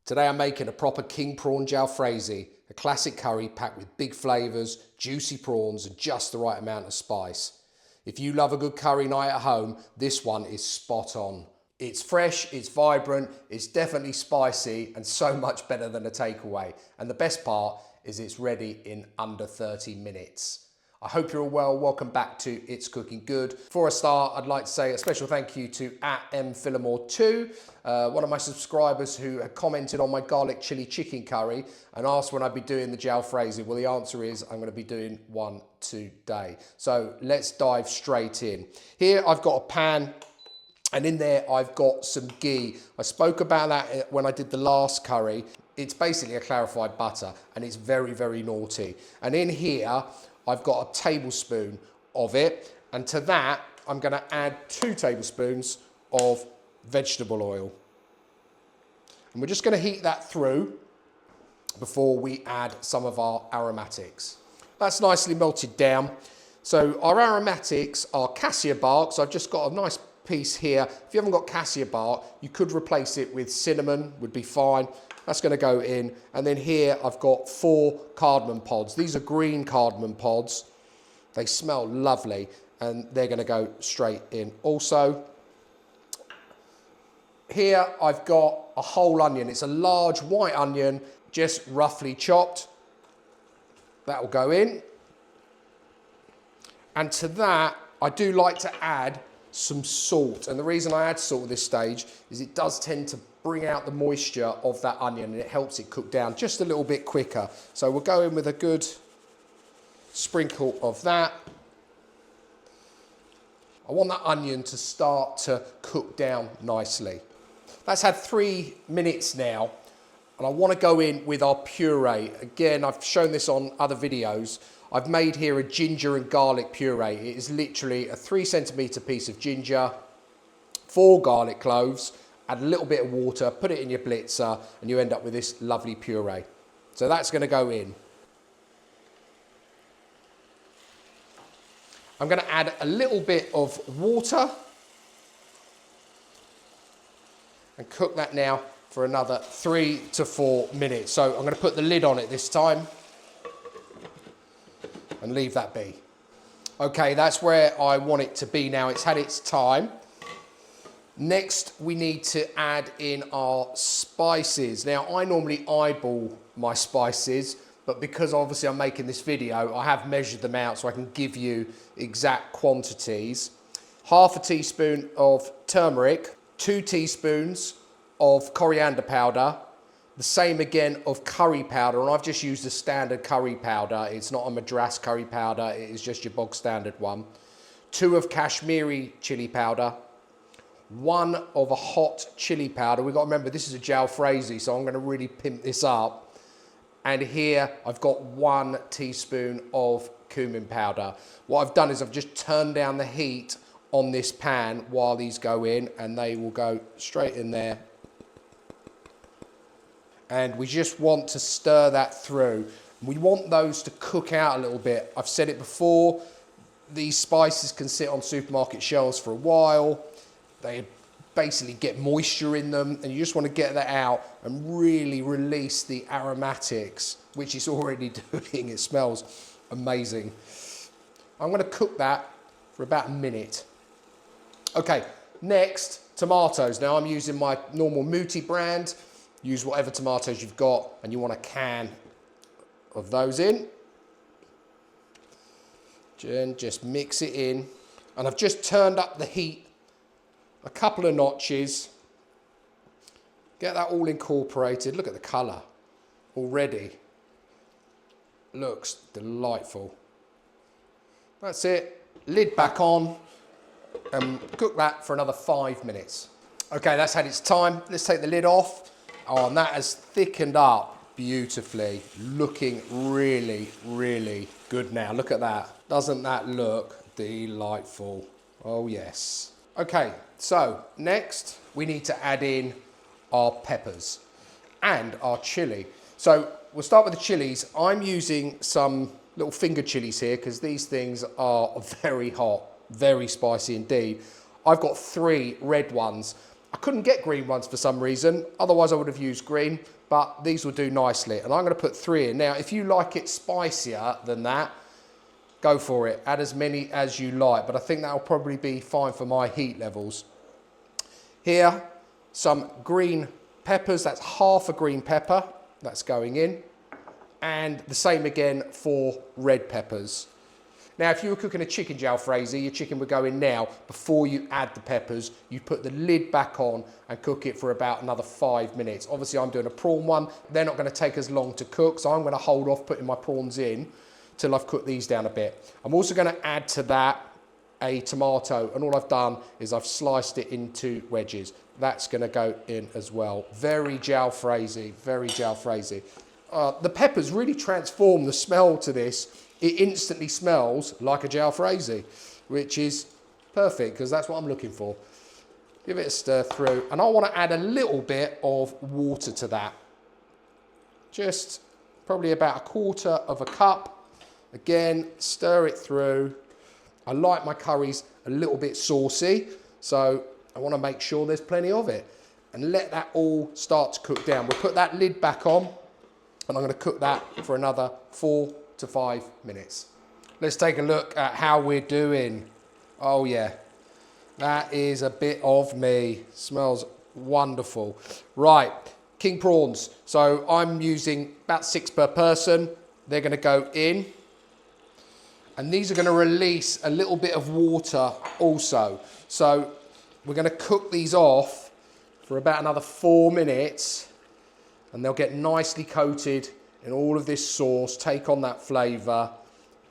Today I'm making a proper king prawn jalfrezi, a classic curry packed with big flavours, juicy prawns and just the right amount of spice. If you love a good curry night at home, this one is spot on. It's fresh, it's vibrant, it's definitely spicy and so much better than a takeaway. And the best part is it's ready in under 30 minutes. I hope you're all well. Welcome back to It's Cooking Good. Before I start, I'd like to say a special thank you to @mfillamore2, one of my subscribers who had commented on my garlic chili chicken curry and asked when I'd be doing the jalfrezi. Well, the answer is I'm going to be doing one today. So let's dive straight in. Here I've got a pan and in there I've got some ghee. I spoke about that when I did the last curry. It's basically a clarified butter and it's very, very naughty. And in here, I've got a tablespoon of it, and to that, I'm gonna add 2 tablespoons of vegetable oil. And we're just gonna heat that through before we add some of our aromatics. That's nicely melted down. So our aromatics are cassia bark, so I've just got a nice piece here. If you haven't got cassia bark, you could replace it with cinnamon, would be fine. That's going to go in. And then here I've got 4 cardamom pods. These are green cardamom pods. They smell lovely and they're going to go straight in. Also, here I've got a whole onion. It's a large white onion, just roughly chopped. That will go in. And to that, I do like to add some salt. And the reason I add salt at this stage is it does tend to bring out the moisture of that onion and it helps it cook down just a little bit quicker. So we'll go in with a good sprinkle of that. I want that onion to start to cook down nicely. That's had 3 minutes now and I want to go in with our puree. Again, I've shown this on other videos. I've made here a ginger and garlic puree. It is literally a 3 centimetre piece of ginger, 4 garlic cloves, add a little bit of water, put it in your blitzer, and you end up with this lovely puree. So that's going to go in. I'm going to add a little bit of water and cook that now for another 3 to 4 minutes. So I'm going to put the lid on it this time and leave that be. Okay, that's where I want it to be now. It's had its time. Next, we need to add in our spices. Now, I normally eyeball my spices, but because obviously I'm making this video, I have measured them out so I can give you exact quantities. 1/2 teaspoon of turmeric, 2 teaspoons of coriander powder, the same again of curry powder, and I've just used a standard curry powder. It's not a Madras curry powder, it is just your bog standard one. 2 of Kashmiri chili powder, 1 of a hot chili powder. We've got to remember this is a jalfrezi, so I'm going to really pimp this up. And here I've got 1 teaspoon of cumin powder. What I've done is I've just turned down the heat on this pan while these go in, and they will go straight in there. And we just want to stir that through. We want those to cook out a little bit. I've said it before, these spices can sit on supermarket shelves for a while. They basically get moisture in them and you just want to get that out and really release the aromatics, which it's already doing. It smells amazing. I'm going to cook that for about a minute. Okay, next, tomatoes. Now I'm using my normal Muti brand. Use whatever tomatoes you've got and you want a can of those in. Just mix it in. And I've just turned up the heat a couple of notches. Get that all incorporated. Look at the colour already. Looks delightful. That's it. Lid back on and cook that for another 5 minutes. Okay, that's had its time. Let's take the lid off. Oh, and that has thickened up beautifully. Looking really, really good now. Look at that. Doesn't that look delightful? Oh, yes. Okay, so next we need to add in our peppers and our chili. So we'll start with the chilies. I'm using some little finger chilies here because these things are very hot, very spicy indeed. I've got 3 red ones. I couldn't get green ones for some reason, otherwise I would have used green, but these will do nicely. And I'm going to put 3 in. Now, if you like it spicier than that, go for it. Add as many as you like, but I think that'll probably be fine for my heat levels. Here, some green peppers. That's half a green pepper. That's going in. And the same again for red peppers. Now, if you were cooking a chicken jalfrezi, your chicken would go in now. Before you add the peppers, you put the lid back on and cook it for about another 5 minutes. Obviously, I'm doing a prawn one. They're not going to take as long to cook, so I'm going to hold off putting my prawns in till I've cooked these down a bit. I'm also going to add to that a tomato, and all I've done is I've sliced it into wedges. That's going to go in as well. Very jalfrezi, very jalfrezi. The peppers really transform the smell to this. It instantly smells like a jalfrezi, which is perfect because that's what I'm looking for. Give it a stir through, and I want to add a little bit of water to that. Just probably about 1/4 of a cup. Again, stir it through. I like my curries a little bit saucy, so I want to make sure there's plenty of it. And let that all start to cook down. We'll put that lid back on, and I'm going to cook that for another 4 to 5 minutes. Let's take a look at how we're doing. Oh yeah, that is a bit of me. Smells wonderful. Right, king prawns. So I'm using about 6 per person. They're going to go in. And these are going to release a little bit of water also. So we're going to cook these off for about another 4 minutes, and they'll get nicely coated in all of this sauce, take on that flavour.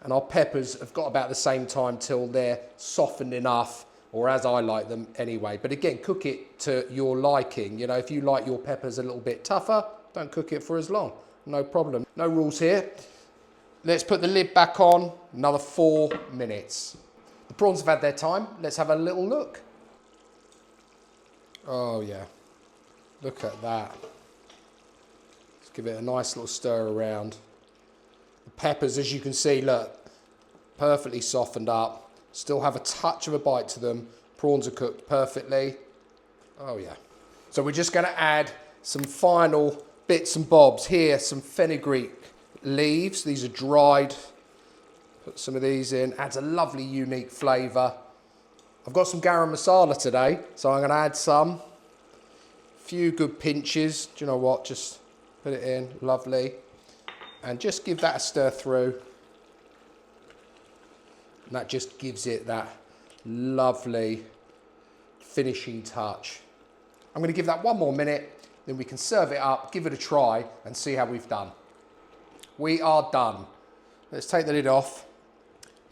And our peppers have got about the same time till they're softened enough, or as I like them anyway. But again, cook it to your liking. You know, if you like your peppers a little bit tougher, don't cook it for as long. No problem. No rules here. Let's put the lid back on, another 4 minutes. The prawns have had their time. Let's have a little look. Oh yeah, look at that. Let's give it a nice little stir around. The peppers, as you can see, look, perfectly softened up. Still have a touch of a bite to them. Prawns are cooked perfectly. Oh yeah. So we're just going to add some final bits and bobs. Here, some fenugreek leaves. These are dried. Put some of these in. Adds a lovely, unique flavour. I've got some garam masala today, so I'm going to add some. Few good pinches. Do you know what? Just put it in. Lovely. And just give that a stir through. And that just gives it that lovely finishing touch. I'm going to give that 1 more minute, then we can serve it up, give it a try, and see how we've done. We are done. Let's take the lid off.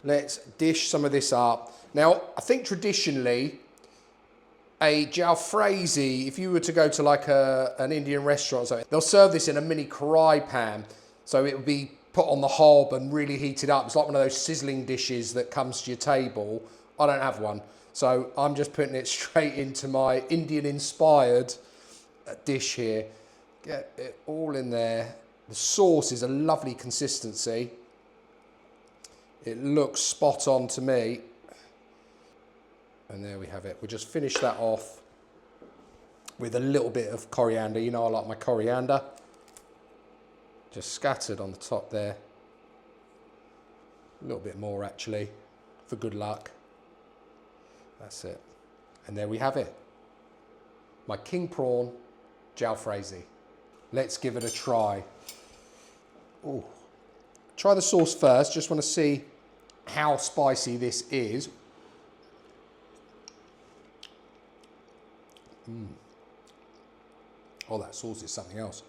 Let's dish some of this up. Now, I think traditionally, a jalfrezi, if you were to go to like an Indian restaurant or something, they'll serve this in a mini karai pan. So it would be put on the hob and really heated up. It's like one of those sizzling dishes that comes to your table. I don't have one. So I'm just putting it straight into my Indian-inspired dish here. Get it all in there. The sauce is a lovely consistency. It looks spot on to me. And there we have it. We'll just finish that off with a little bit of coriander. You know I like my coriander. Just scattered on the top there. A little bit more actually, for good luck. That's it. And there we have it. My king prawn jalfrezi. Let's give it a try. Ooh. Try the sauce first. Just want to see how spicy this is. Oh, that sauce is something else.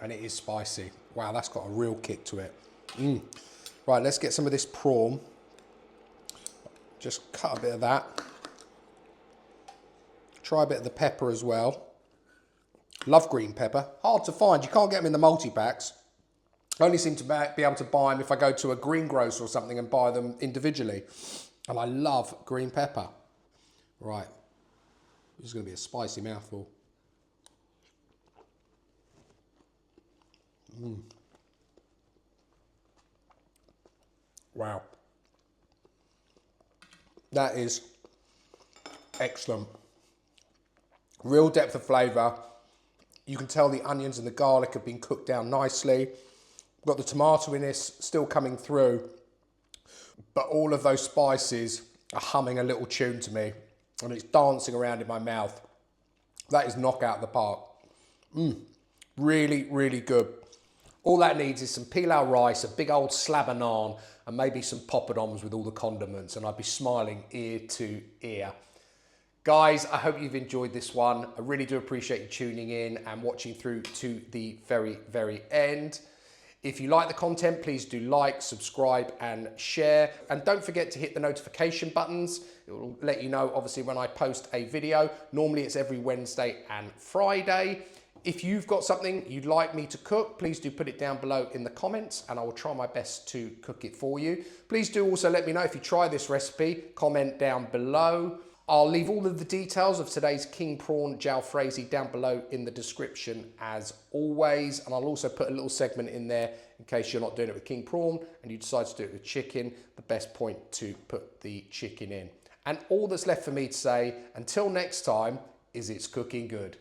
And it is spicy. Wow, that's got a real kick to it. Right, let's get some of this prawn. Just cut a bit of that. Try a bit of the pepper as well. Love green pepper. Hard to find. You can't get them in the multi-packs. I only seem to be able to buy them if I go to a greengrocer or something and buy them individually. And I love green pepper. Right. This is going to be a spicy mouthful. Wow. That is excellent. Real depth of flavour. You can tell the onions and the garlic have been cooked down nicely. Got the tomato in this still coming through, but all of those spices are humming a little tune to me, and it's dancing around in my mouth. That is knockout of the park. Really, really good. All that needs is some pilau rice, a big old slab of naan, and maybe some poppadoms with all the condiments, and I'd be smiling ear to ear. Guys, I hope you've enjoyed this one. I really do appreciate you tuning in and watching through to the very, very end. If you like the content, please do like, subscribe and share. And don't forget to hit the notification buttons. It will let you know, obviously, when I post a video. Normally it's every Wednesday and Friday. If you've got something you'd like me to cook, please do put it down below in the comments and I will try my best to cook it for you. Please do also let me know if you try this recipe, comment down below. I'll leave all of the details of today's King Prawn Jalfrezi down below in the description as always. And I'll also put a little segment in there in case you're not doing it with King Prawn and you decide to do it with chicken, the best point to put the chicken in. And all that's left for me to say, until next time, is it's cooking good.